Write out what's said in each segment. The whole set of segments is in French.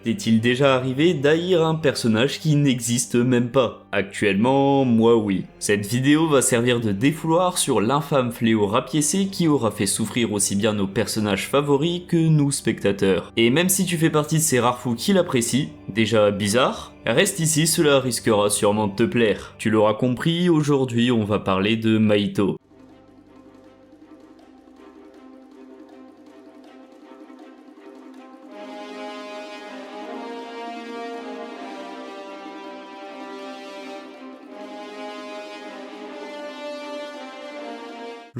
t'est-il déjà arrivé d'haïr un personnage qui n'existe même pas? Actuellement, moi oui. Cette vidéo va servir de défouloir sur l'infâme fléau rapiécé qui aura fait souffrir aussi bien nos personnages favoris que nous spectateurs. Et même si tu fais partie de ces rares fous qui l'apprécient, déjà bizarre, reste ici, cela risquera sûrement de te plaire. Tu l'auras compris, aujourd'hui on va parler de Mahito.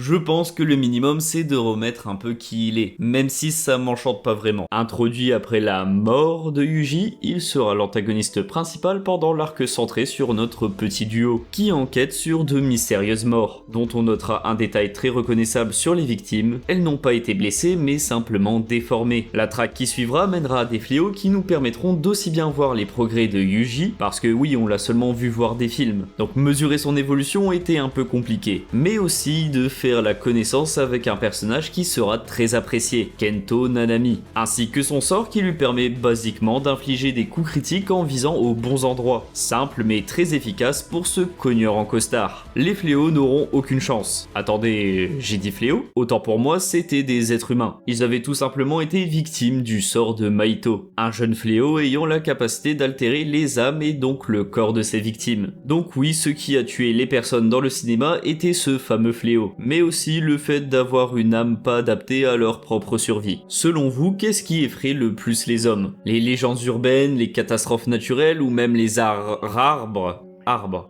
Je pense que le minimum c'est de remettre un peu qui il est, même si ça m'enchante pas vraiment. Introduit après la mort de Yuji, il sera l'antagoniste principal pendant l'arc centré sur notre petit duo, qui enquête sur de mystérieuses morts, dont on notera un détail très reconnaissable sur les victimes, elles n'ont pas été blessées mais simplement déformées. La traque qui suivra mènera à des fléaux qui nous permettront d'aussi bien voir les progrès de Yuji, parce que oui on l'a seulement vu voir des films, donc mesurer son évolution était un peu compliqué, mais aussi de faire la connaissance avec un personnage qui sera très apprécié, Kento Nanami, ainsi que son sort qui lui permet basiquement d'infliger des coups critiques en visant aux bons endroits, simple mais très efficace pour ce cogneur en costard. Les fléaux n'auront aucune chance. Attendez, j'ai dit fléaux? Autant pour moi c'était des êtres humains. Ils avaient tout simplement été victimes du sort de Mahito, un jeune fléau ayant la capacité d'altérer les âmes et donc le corps de ses victimes. Donc oui, ce qui a tué les personnes dans le cinéma était ce fameux fléau, mais aussi le fait d'avoir une âme pas adaptée à leur propre survie. Selon vous, qu'est-ce qui effraie le plus les hommes? Les légendes urbaines, les catastrophes naturelles ou même les arbres?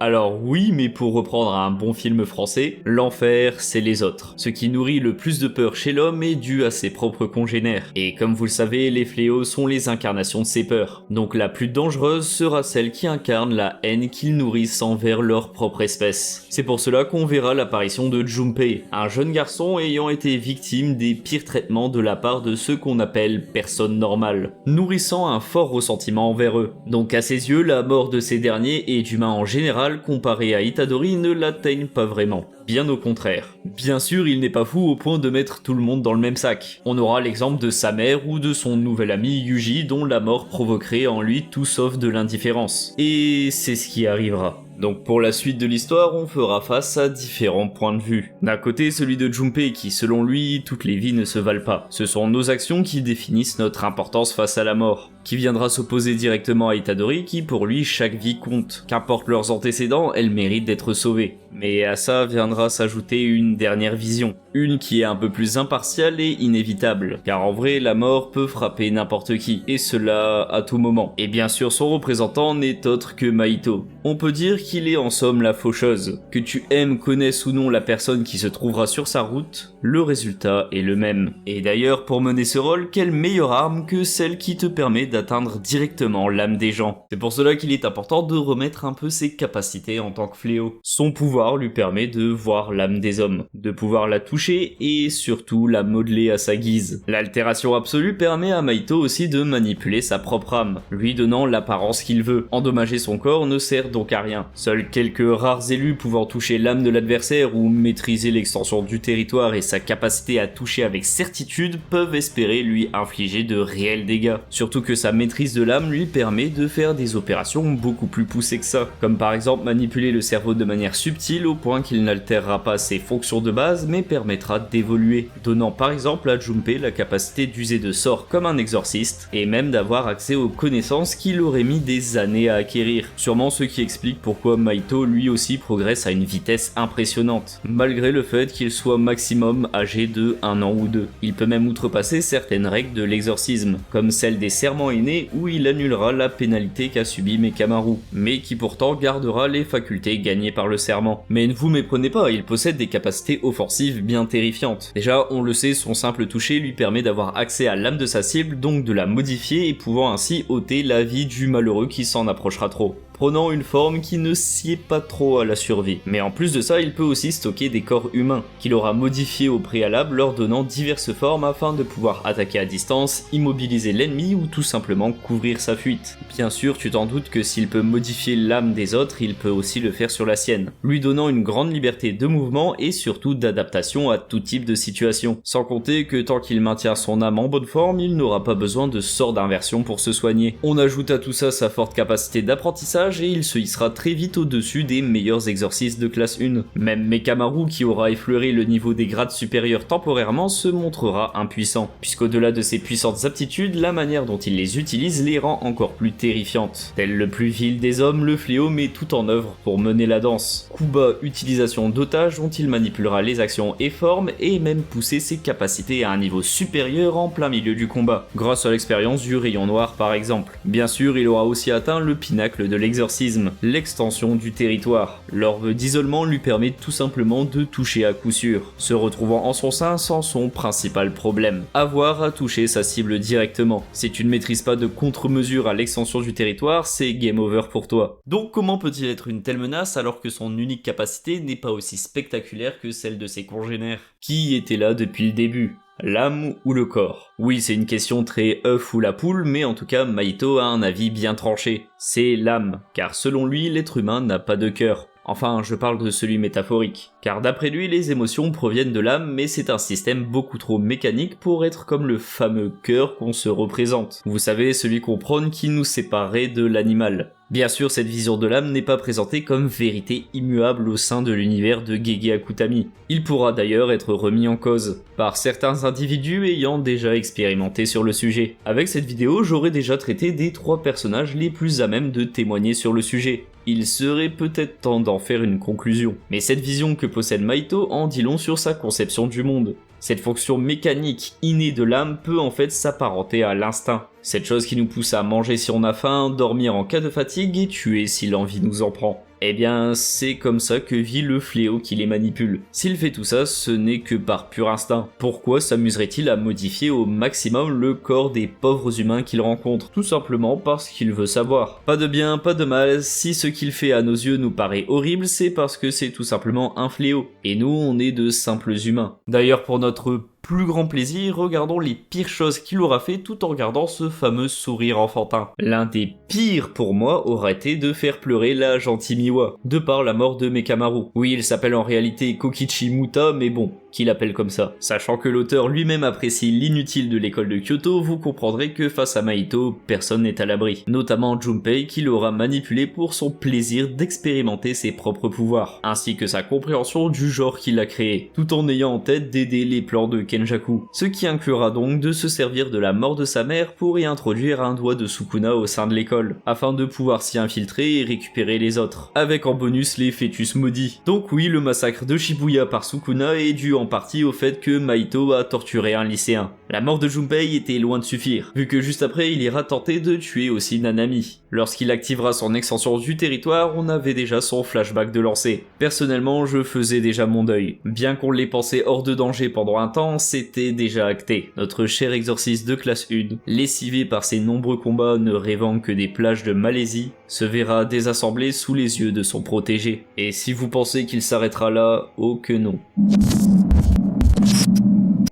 Alors oui, mais pour reprendre un bon film français, l'enfer, c'est les autres. Ce qui nourrit le plus de peur chez l'homme est dû à ses propres congénères. Et comme vous le savez, les fléaux sont les incarnations de ces peurs. Donc la plus dangereuse sera celle qui incarne la haine qu'ils nourrissent envers leur propre espèce. C'est pour cela qu'on verra l'apparition de Junpei, un jeune garçon ayant été victime des pires traitements de la part de ceux qu'on appelle personnes normales, nourrissant un fort ressentiment envers eux. Donc à ses yeux, la mort de ces derniers et d'humains en général, comparé à Itadori, ne l'atteignent pas vraiment. Bien au contraire. Bien sûr, il n'est pas fou au point de mettre tout le monde dans le même sac. On aura l'exemple de sa mère ou de son nouvel ami Yuji dont la mort provoquerait en lui tout sauf de l'indifférence. Et c'est ce qui arrivera. Donc pour la suite de l'histoire, on fera face à différents points de vue. D'un côté, celui de Junpei qui, selon lui, toutes les vies ne se valent pas. Ce sont nos actions qui définissent notre importance face à la mort, qui viendra s'opposer directement à Itadori qui, pour lui, chaque vie compte. Qu'importe leurs antécédents, elles méritent d'être sauvées. Mais à ça viendra s'ajouter une dernière vision. Une qui est un peu plus impartiale et inévitable. Car en vrai, la mort peut frapper n'importe qui, et cela à tout moment. Et bien sûr, son représentant n'est autre que Mahito. On peut dire qu'il est en somme la faucheuse. Que tu aimes, connaisses ou non la personne qui se trouvera sur sa route, le résultat est le même. Et d'ailleurs, pour mener ce rôle, quelle meilleure arme que celle qui te permet d'atteindre directement l'âme des gens. C'est pour cela qu'il est important de remettre un peu ses capacités en tant que fléau. Son pouvoir lui permet de voir l'âme des hommes, de pouvoir la toucher et surtout la modeler à sa guise. L'altération absolue permet à Mahito aussi de manipuler sa propre âme, lui donnant l'apparence qu'il veut. Endommager son corps ne sert donc à rien. Seuls quelques rares élus pouvant toucher l'âme de l'adversaire ou maîtriser l'extension du territoire et sa capacité à toucher avec certitude peuvent espérer lui infliger de réels dégâts. Surtout que sa maîtrise de l'âme lui permet de faire des opérations beaucoup plus poussées que ça, comme par exemple manipuler le cerveau de manière subtile au point qu'il n'altérera pas ses fonctions de base mais permettra d'évoluer, donnant par exemple à Junpei la capacité d'user de sorts comme un exorciste et même d'avoir accès aux connaissances qu'il aurait mis des années à acquérir. Sûrement ce qui explique pourquoi Mahito lui aussi progresse à une vitesse impressionnante, malgré le fait qu'il soit maximum âgé de 1 an ou 2. Il peut même outrepasser certaines règles de l'exorcisme, comme celle des serments aînés où il annulera la pénalité qu'a subi Mekamaru, mais qui pourtant gardera les facultés gagnées par le serment. Mais ne vous méprenez pas, il possède des capacités offensives bien terrifiantes. Déjà, on le sait, son simple toucher lui permet d'avoir accès à l'âme de sa cible, donc de la modifier et pouvant ainsi ôter la vie du malheureux qui s'en approchera trop. prenant une forme qui ne sied pas trop à la survie. Mais en plus de ça, il peut aussi stocker des corps humains, qu'il aura modifiés au préalable leur donnant diverses formes afin de pouvoir attaquer à distance, immobiliser l'ennemi ou tout simplement couvrir sa fuite. Bien sûr, tu t'en doutes que s'il peut modifier l'âme des autres, il peut aussi le faire sur la sienne, lui donnant une grande liberté de mouvement et surtout d'adaptation à tout type de situation. Sans compter que tant qu'il maintient son âme en bonne forme, il n'aura pas besoin de sort d'inversion pour se soigner. On ajoute à tout ça sa forte capacité d'apprentissage et il se hissera très vite au-dessus des meilleurs exorcistes de classe 1. Même Mekamaru, qui aura effleuré le niveau des grades supérieurs temporairement, se montrera impuissant, puisqu'au-delà de ses puissantes aptitudes, la manière dont il les utilise les rend encore plus terrifiantes. Tel le plus vil des hommes, le fléau met tout en œuvre pour mener la danse. Coup bas, utilisation d'otages dont il manipulera les actions et formes et même pousser ses capacités à un niveau supérieur en plein milieu du combat, grâce à l'expérience du rayon noir par exemple. Bien sûr, il aura aussi atteint le pinacle de l'exorcisme, l'extension du territoire. L'orbe d'isolement lui permet tout simplement de toucher à coup sûr, se retrouvant en son sein sans son principal problème, avoir à toucher sa cible directement. Si tu ne maîtrises pas de contre-mesure à l'extension du territoire, c'est game over pour toi. Donc comment peut-il être une telle menace alors que son unique capacité n'est pas aussi spectaculaire que celle de ses congénères, qui étaient là depuis le début? L'âme ou le corps? Oui, c'est une question très œuf ou la poule, mais en tout cas, Mahito a un avis bien tranché. C'est l'âme, car selon lui, l'être humain n'a pas de cœur. Enfin, je parle de celui métaphorique, car d'après lui, les émotions proviennent de l'âme, mais c'est un système beaucoup trop mécanique pour être comme le fameux cœur qu'on se représente. Vous savez, celui qu'on prône qui nous séparait de l'animal. Bien sûr, cette vision de l'âme n'est pas présentée comme vérité immuable au sein de l'univers de Gege Akutami. Il pourra d'ailleurs être remis en cause par certains individus ayant déjà expérimenté sur le sujet. Avec cette vidéo, j'aurais déjà traité des 3 personnages les plus à même de témoigner sur le sujet. Il serait peut-être temps d'en faire une conclusion. Mais cette vision que possède Mahito en dit long sur sa conception du monde. Cette fonction mécanique innée de l'âme peut en fait s'apparenter à l'instinct. Cette chose qui nous pousse à manger si on a faim, dormir en cas de fatigue et tuer si l'envie nous en prend. Eh bien, c'est comme ça que vit le fléau qui les manipule. S'il fait tout ça, ce n'est que par pur instinct. Pourquoi s'amuserait-il à modifier au maximum le corps des pauvres humains qu'il rencontre? Tout simplement parce qu'il veut savoir. Pas de bien, pas de mal, si ce qu'il fait à nos yeux nous paraît horrible, c'est parce que c'est tout simplement un fléau. Et nous, on est de simples humains. D'ailleurs, pour notre plus grand plaisir, regardons les pires choses qu'il aura fait tout en regardant ce fameux sourire enfantin. L'un des pires pour moi aura été de faire pleurer la gentille Miwa, de par la mort de Mekamaru. Oui, il s'appelle en réalité Kokichi Muta, mais bon, qui l'appelle comme ça. Sachant que l'auteur lui-même apprécie l'inutile de l'école de Kyoto, vous comprendrez que face à Mahito, personne n'est à l'abri. Notamment Junpei qui l'aura manipulé pour son plaisir d'expérimenter ses propres pouvoirs, ainsi que sa compréhension du genre qu'il a créé, tout en ayant en tête d'aider les plans de Kenjaku. Ce qui inclura donc de se servir de la mort de sa mère pour y introduire un doigt de Sukuna au sein de l'école, afin de pouvoir s'y infiltrer et récupérer les autres, avec en bonus les fœtus maudits. Donc oui, le massacre de Shibuya par Sukuna est dû en partie au fait que Mahito a torturé un lycéen. La mort de Junpei était loin de suffire, vu que juste après il ira tenter de tuer aussi Nanami. Lorsqu'il activera son extension du territoire, on avait déjà son flashback de lancer. Personnellement, je faisais déjà mon deuil. Bien qu'on l'ait pensé hors de danger pendant un temps, c'était déjà acté. Notre cher exorciste de classe 1, lessivé par ses nombreux combats ne rêvant que des plages de Malaisie, se verra désassemblé sous les yeux de son protégé. Et si vous pensez qu'il s'arrêtera là, oh que non.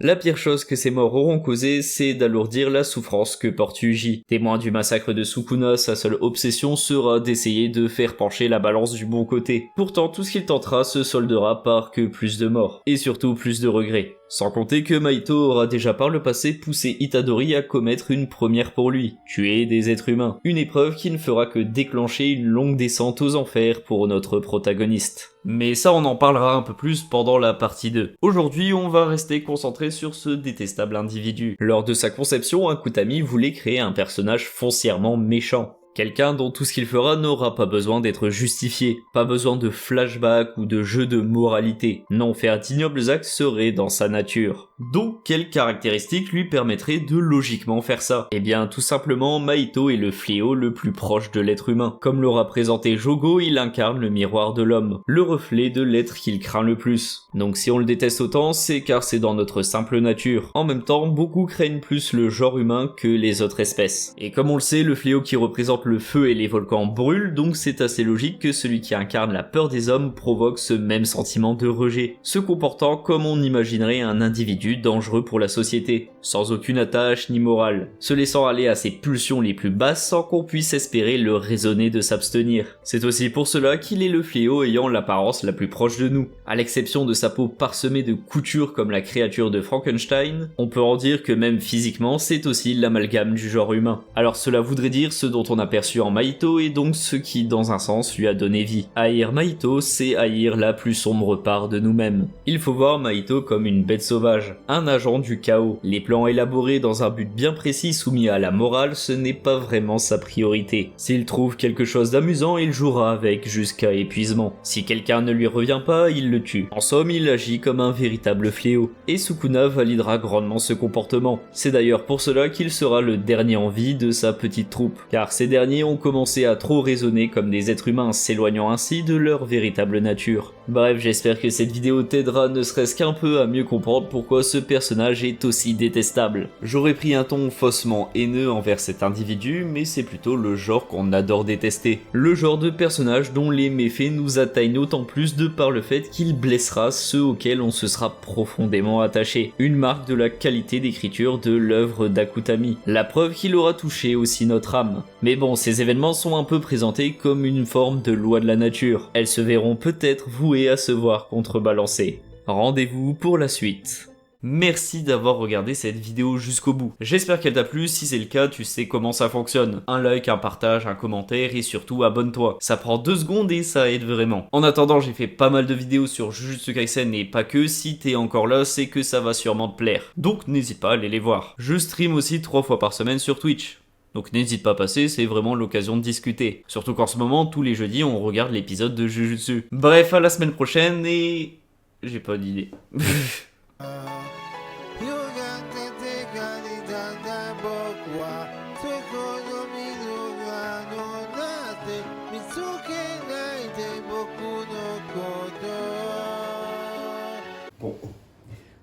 La pire chose que ces morts auront causé, c'est d'alourdir la souffrance que porte Yuji. Témoin du massacre de Sukuna, sa seule obsession sera d'essayer de faire pencher la balance du bon côté. Pourtant, tout ce qu'il tentera se soldera par que plus de morts, et surtout plus de regrets. Sans compter que Mahito aura déjà par le passé poussé Itadori à commettre une première pour lui, tuer des êtres humains. Une épreuve qui ne fera que déclencher une longue descente aux enfers pour notre protagoniste. Mais ça on en parlera un peu plus pendant la partie 2. Aujourd'hui on va rester concentré sur ce détestable individu. Lors de sa conception, Akutami voulait créer un personnage foncièrement méchant. Quelqu'un dont tout ce qu'il fera n'aura pas besoin d'être justifié, pas besoin de flashback ou de jeu de moralité. Non, faire d'ignobles actes serait dans sa nature. Donc, quelles caractéristiques lui permettraient de logiquement faire ça? Eh bien, tout simplement, Mahito est le fléau le plus proche de l'être humain. Comme l'aura présenté Jogo, il incarne le miroir de l'homme, le reflet de l'être qu'il craint le plus. Donc si on le déteste autant, c'est car c'est dans notre simple nature. En même temps, beaucoup craignent plus le genre humain que les autres espèces. Et comme on le sait, le fléau qui représente le feu et les volcans brûle, donc c'est assez logique que celui qui incarne la peur des hommes provoque ce même sentiment de rejet, se comportant comme on imaginerait un individu dangereux pour la société, sans aucune attache ni morale, se laissant aller à ses pulsions les plus basses sans qu'on puisse espérer le raisonner de s'abstenir. C'est aussi pour cela qu'il est le fléau ayant l'apparence la plus proche de nous. À l'exception de sa peau parsemée de coutures comme la créature de Frankenstein, on peut en dire que même physiquement c'est aussi l'amalgame du genre humain. Alors cela voudrait dire ce dont on a perçu en Mahito et donc ce qui dans un sens lui a donné vie. Haïr Mahito, c'est haïr la plus sombre part de nous-mêmes. Il faut voir Mahito comme une bête sauvage, un agent du chaos. Les plans élaborés dans un but bien précis soumis à la morale, ce n'est pas vraiment sa priorité. S'il trouve quelque chose d'amusant, il jouera avec jusqu'à épuisement. Si quelqu'un ne lui revient pas, il le tue. En somme, il agit comme un véritable fléau. Et Sukuna validera grandement ce comportement. C'est d'ailleurs pour cela qu'il sera le dernier en vie de sa petite troupe, car ces derniers ont commencé à trop raisonner comme des êtres humains, s'éloignant ainsi de leur véritable nature. Bref, j'espère que cette vidéo t'aidera ne serait-ce qu'un peu à mieux comprendre pourquoi ce personnage est aussi détestable. J'aurais pris un ton faussement haineux envers cet individu, mais c'est plutôt le genre qu'on adore détester. Le genre de personnage dont les méfaits nous atteignent d'autant plus de par le fait qu'il blessera ceux auxquels on se sera profondément attaché. Une marque de la qualité d'écriture de l'œuvre d'Akutami. La preuve qu'il aura touché aussi notre âme. Mais bon, ces événements sont un peu présentés comme une forme de loi de la nature. Elles se verront peut-être vouées à se voir contrebalancées. Rendez-vous pour la suite. Merci d'avoir regardé cette vidéo jusqu'au bout. J'espère qu'elle t'a plu, si c'est le cas, tu sais comment ça fonctionne. Un like, un partage, un commentaire et surtout abonne-toi. Ça prend 2 secondes et ça aide vraiment. En attendant, j'ai fait pas mal de vidéos sur Jujutsu Kaisen et pas que, si t'es encore là, c'est que ça va sûrement te plaire. Donc n'hésite pas à aller les voir. Je stream aussi 3 fois par semaine sur Twitch. Donc n'hésite pas à passer, c'est vraiment l'occasion de discuter. Surtout qu'en ce moment, tous les jeudis, on regarde l'épisode de Jujutsu. Bref, à la semaine prochaine et... j'ai pas d'idée.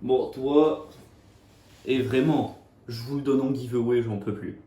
Bon, toi... Et vraiment, je vous le donne en giveaway, j'en peux plus.